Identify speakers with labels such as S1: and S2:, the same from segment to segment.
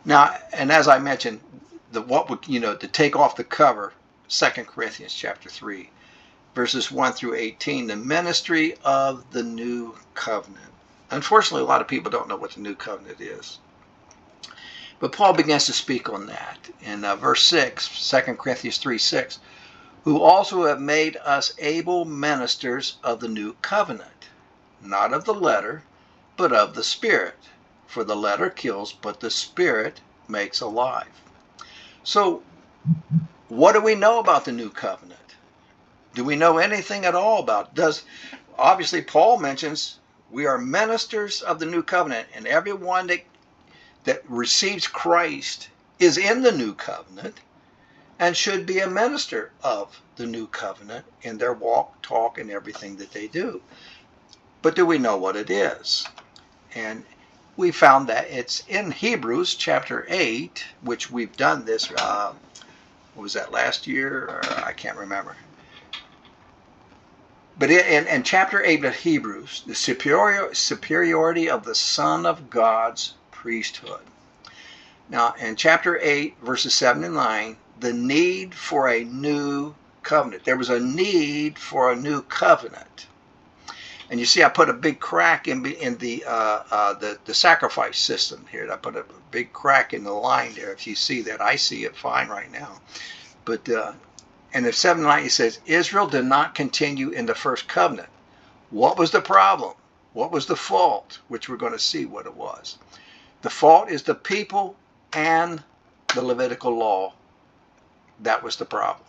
S1: Now, and as I mentioned, to take off the cover, 2 Corinthians chapter 3, verses 1 through 18, the ministry of the new covenant. Unfortunately, a lot of people don't know what the new covenant is. But Paul begins to speak on that in verse 6, 2 Corinthians 3:6, who also have made us able ministers of the new covenant, not of the letter, but of the Spirit. For the letter kills, but the Spirit makes alive. So, what do we know about the new covenant? Do we know anything at all about it? Obviously, Paul mentions we are ministers of the new covenant, and everyone that receives Christ is in the new covenant and should be a minister of the new covenant in their walk, talk, and everything that they do. But do we know what it is? And we found that it's in Hebrews chapter 8, which we've done this, what was that, last year? Or I can't remember. But in chapter 8 of Hebrews, the superiority of the Son of God's priesthood. Now, in chapter 8, verses 7 and 9, the need for a new covenant. There was a need for a new covenant. And you see, I put a big crack in the sacrifice system here. I put a big crack in the line there. If you see that, I see it fine right now. But and in 7:9 it says, Israel did not continue in the first covenant. What was the problem? What was the fault? Which we're going to see what it was. The fault is the people and the Levitical law. That was the problem.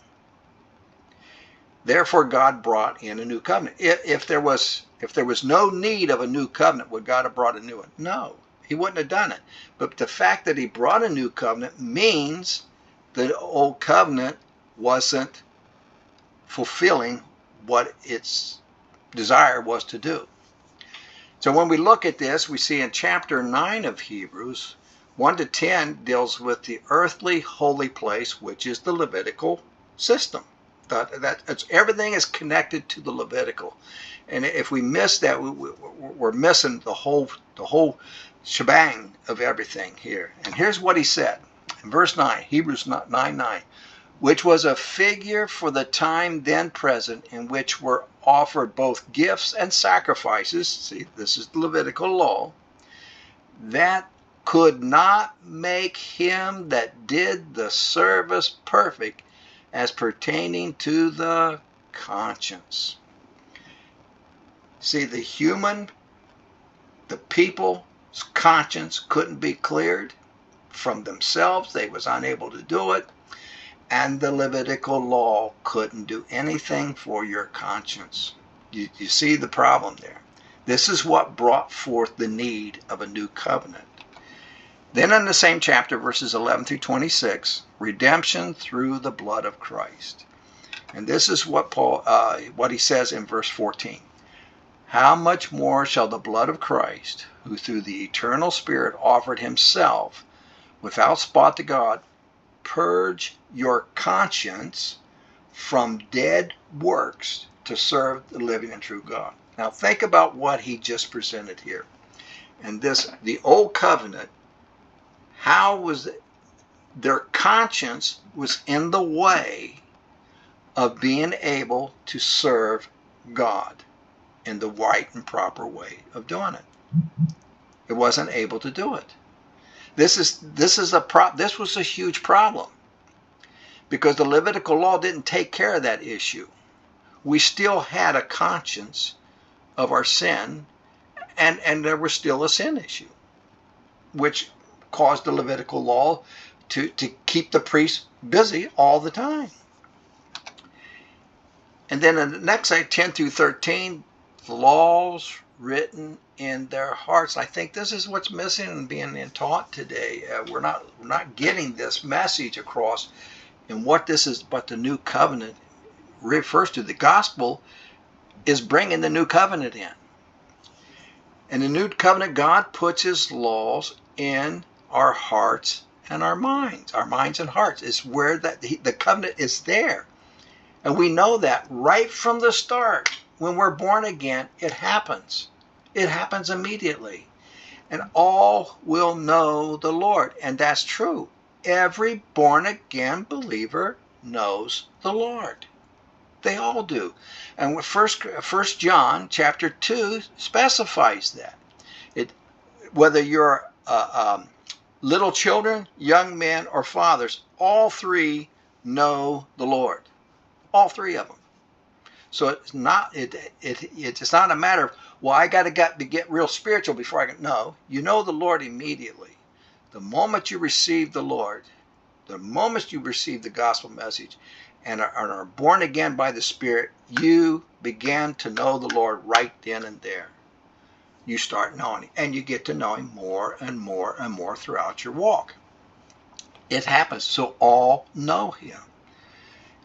S1: Therefore, God brought in a new covenant. If there was no need of a new covenant, would God have brought a new one? No, he wouldn't have done it. But the fact that he brought a new covenant means the old covenant wasn't fulfilling what its desire was to do. So when we look at this, we see in chapter 9 of Hebrews, 1 to 10 deals with the earthly holy place, which is the Levitical system. Everything is connected to the Levitical, and if we miss that, we're missing the whole shebang of everything here. And here's what he said in verse 9, Hebrews 9:9, which was a figure for the time then present, in which were offered both gifts and sacrifices. See, this is the Levitical law, that could not make him that did the service perfect, as pertaining to the conscience. See, the people's conscience couldn't be cleared from themselves. They was unable to do it. And the Levitical law couldn't do anything for your conscience. You see the problem there. This is what brought forth the need of a new covenant. Then in the same chapter, verses 11 through 26, redemption through the blood of Christ. And this is what what he says in verse 14. How much more shall the blood of Christ, who through the eternal Spirit offered himself without spot to God, purge your conscience from dead works to serve the living and true God. Now think about what he just presented here. And the old covenant, how was it? Their conscience was in the way of being able to serve God in the right and proper way of doing it. It wasn't able to do it. This was a huge problem, because the Levitical law didn't take care of that issue. We still had a conscience of our sin, and there was still a sin issue, which caused the Levitical law to keep the priests busy all the time. And then in the next 10 through 13, the laws written in their hearts. I think this is what's missing and being taught today. We're not getting this message across, and what this is, but the new covenant refers to. The gospel is bringing the new covenant in. And the new covenant, God puts his laws in our hearts and our minds and hearts. Is where the covenant is there. And we know that right from the start. When we're born again, it happens. It happens immediately. and all will know the Lord. And that's true. Every born-again believer knows the Lord. They all do. And First John chapter 2 specifies that. Whether you're little children, young men, or fathers, all three know the Lord. All three of them. So it's not a matter of, well, I got to get real spiritual before I can. No, you know the Lord immediately. The moment you receive the Lord, the moment you receive the gospel message and are born again by the Spirit, you begin to know the Lord right then and there. You start knowing him, and you get to know him more and more and more throughout your walk. It happens, so all know him.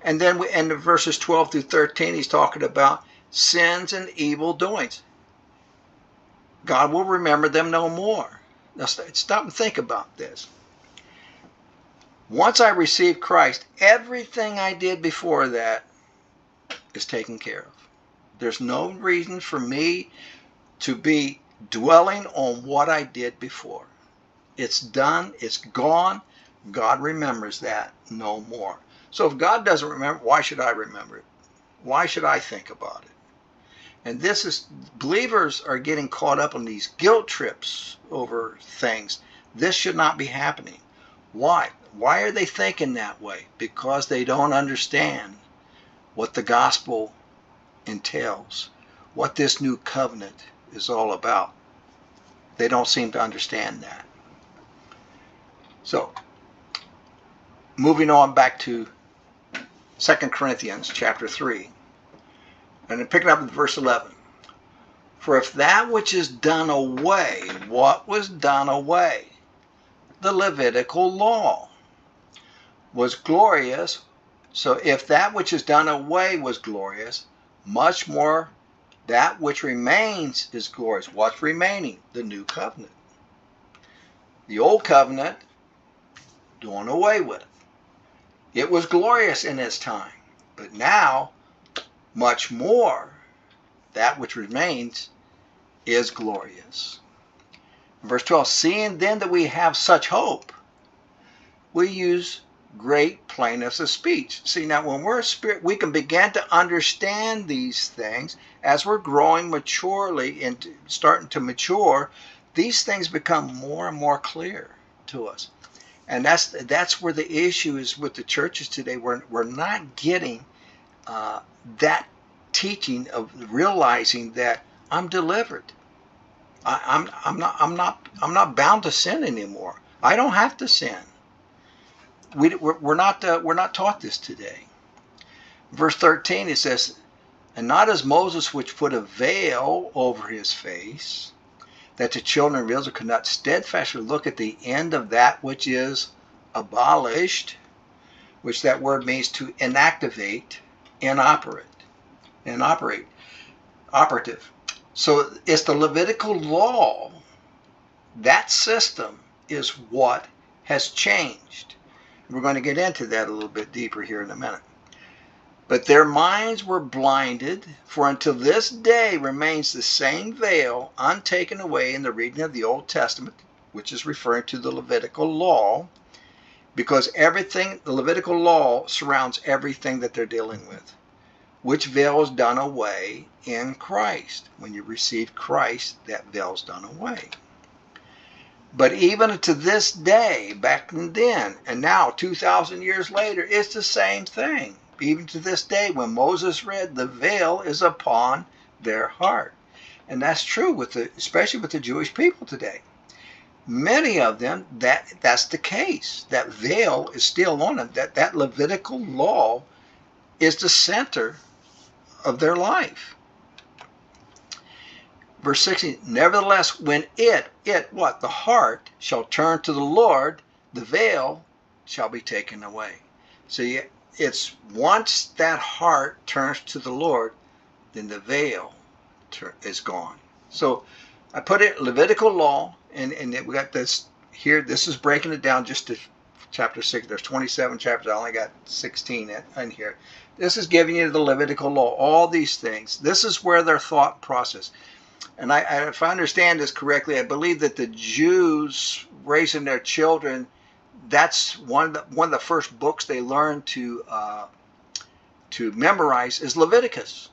S1: And then in the verses 12 through 13, he's talking about sins and evil doings. God will remember them no more. Now stop and think about this. Once I received Christ, everything I did before that is taken care of. There's no reason for me to be dwelling on what I did before. It's done. It's gone. God remembers that no more. So if God doesn't remember, why should I remember it? Why should I think about it? And believers are getting caught up on these guilt trips over things. This should not be happening. Why? Why are they thinking that way? Because they don't understand what the gospel entails, what this new covenant is all about. They don't seem to understand that. So, moving on back to 2 Corinthians chapter 3. And then picking up with verse 11. For if that which is done away, what was done away? The Levitical law was glorious. So if that which is done away was glorious, much more that which remains is glorious. What's remaining? The new covenant. The old covenant, doing away with. It was glorious in its time. But now, much more, that which remains is glorious. Verse 12, seeing then that we have such hope, we use great plainness of speech. See, now when we're a spirit, we can begin to understand these things as we're growing maturely and starting to mature. These things become more and more clear to us. And that's where the issue is with the churches today. We're not getting that teaching of realizing that I'm delivered. I'm not bound to sin anymore. I don't have to sin. We're not taught this today. Verse 13 it says, and not as Moses, which put a veil over his face, that the children of Israel could not steadfastly look at the end of that which is abolished, which that word means to inactivate, operative. So it's the Levitical law. That system is what has changed. We're going to get into that a little bit deeper here in a minute. But their minds were blinded, for until this day remains the same veil untaken away in the reading of the Old Testament, which is referring to the Levitical law, because the Levitical law surrounds everything that they're dealing with. Which veil is done away in Christ. When you receive Christ, that veil is done away. But even to this day, back then, and now 2,000 years later, it's the same thing. Even to this day, when Moses read, the veil is upon their heart. And that's true, especially with the Jewish people today. Many of them, that's the case. That veil is still on them. That Levitical law is the center of their life. Verse 16, nevertheless, when the heart shall turn to the Lord, the veil shall be taken away. So it's once that heart turns to the Lord, then the veil is gone. So I put it Levitical law, and we got this here. This is breaking it down just to chapter 6. There's 27 chapters. I only got 16 in here. This is giving you the Levitical law, all these things. This is where their thought process. And if I understand this correctly, I believe that the Jews raising their children, that's one of the first books they learn to memorize is Leviticus.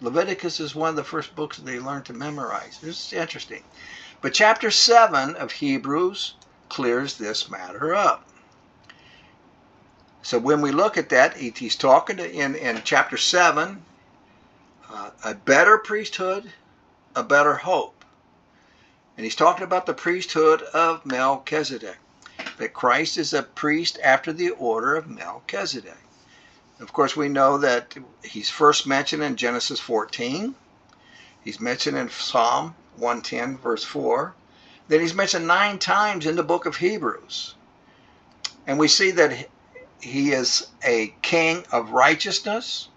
S1: Leviticus is one of the first books they learn to memorize. This is interesting. But chapter 7 of Hebrews clears this matter up. So when we look at that, he's talking in chapter 7, a better priesthood, a better hope. And he's talking about the priesthood of Melchizedek, that Christ is a priest after the order of Melchizedek. Of course, we know that he's first mentioned in Genesis 14. He's mentioned in Psalm 110, verse 4. Then he's mentioned 9 times in the book of Hebrews. And we see that he is a king of righteousness.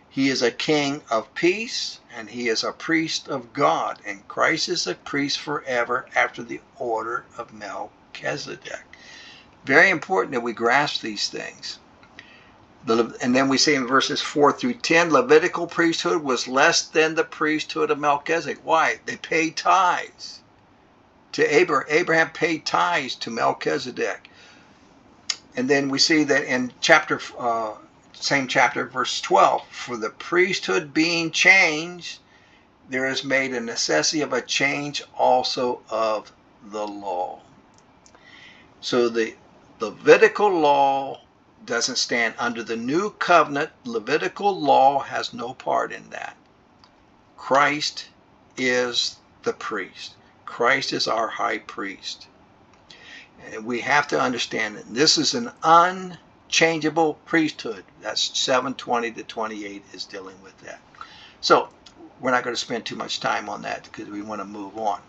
S1: He is a king of peace. And he is a priest of God. And Christ is a priest forever after the order of Melchizedek. Very important that we grasp these things. And then we see in verses 4 through 10, Levitical priesthood was less than the priesthood of Melchizedek. Why? They paid tithes to Abraham. Abraham paid tithes to Melchizedek. And then we see that in same chapter, verse 12, for the priesthood being changed, there is made a necessity of a change also of the law. So the Levitical law doesn't stand under the new covenant. Levitical law has no part in that. Christ is the priest. Christ is our high priest. And we have to understand that this is an unchangeable priesthood. That's 7:20 to 28 is dealing with that. So we're not going to spend too much time on that because we want to move on.